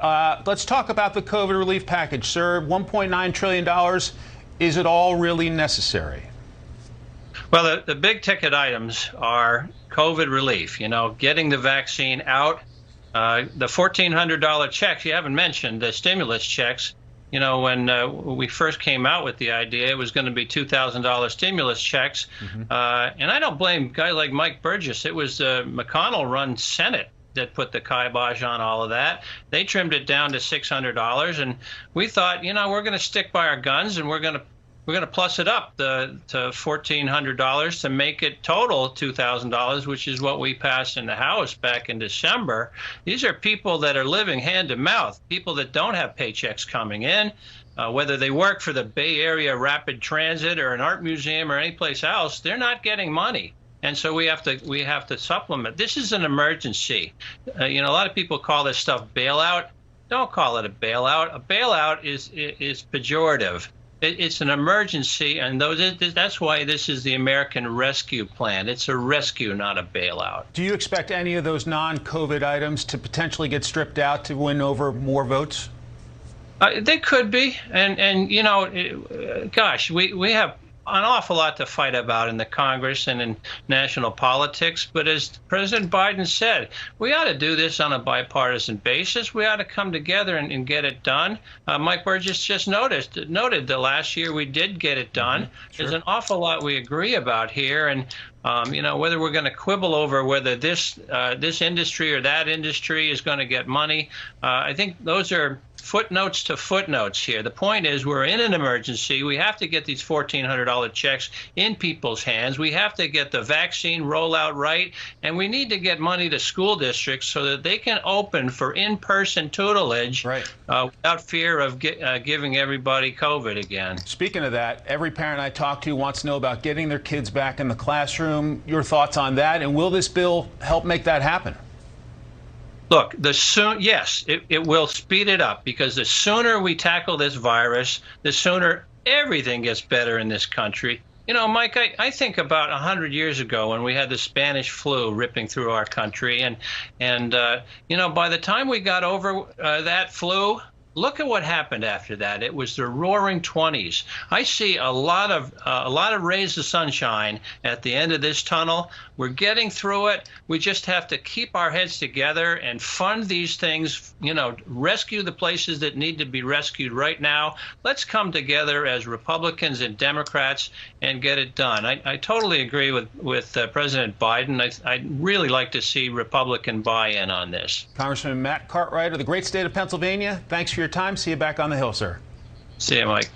Let's talk about the COVID relief package, sir. $1.9 trillion. Is it all really necessary? Well, the big ticket items are COVID relief, getting the vaccine out, the $1,400 checks. You haven't mentioned the stimulus checks. When we first came out with the idea, it was going to be $2,000 stimulus checks. And I don't blame a guy like Mike Burgess. It was the McConnell-run Senate that put the kibosh on all of that. They trimmed it down to $600, and we thought, we're going to stick by our guns, and we're going to plus it up to $1,400 to make it total $2,000, which is what we passed in the House back in December. These are people that are living hand to mouth, people that don't have paychecks coming in, whether they work for the Bay Area Rapid Transit or an art museum or any place else. They're not getting money. And so we have to supplement. This is an emergency. A lot of people call this stuff bailout. Don't call it a bailout. A bailout is pejorative. It's an emergency, and that's why this is the American Rescue Plan. It's a rescue, not a bailout. Do you expect any of those non-COVID items to potentially get stripped out to win over more votes? They could be, and gosh, we have an awful lot to fight about in the Congress and in national politics. But as President Biden said, we ought to do this on a bipartisan basis. We ought to come together and get it done. Mike Burgess just noted that last year we did get it done. Sure. There's an awful lot we agree about here. And whether we're going to quibble over whether this industry or that industry is going to get money, I think those are footnotes to footnotes here. The point is, we're in an emergency. We have to get these $1,400 checks in people's hands. We have to get the vaccine rollout right, and we need to get money to school districts so that they can open for in-person tutelage without fear of giving everybody COVID again. Speaking of that, every parent I talk to wants to know about getting their kids back in the classroom. Your thoughts on that, and will this bill help make that happen? Look, yes, it will speed it up, because the sooner we tackle this virus, the sooner everything gets better in this country. Mike, I think about 100 years ago when we had the Spanish flu ripping through our country, and by the time we got over that flu, look at what happened after that. It was the roaring 20s. I see a lot of rays of sunshine at the end of this tunnel. We're getting through it. We just have to keep our heads together and fund these things, rescue the places that need to be rescued right now. Let's come together as Republicans and Democrats and get it done. I totally agree with President Biden. I'd really like to see Republican buy-in on this. Congressman Matt Cartwright of the great state of Pennsylvania, thanks for your time. See you back on the Hill, sir. See you, Mike.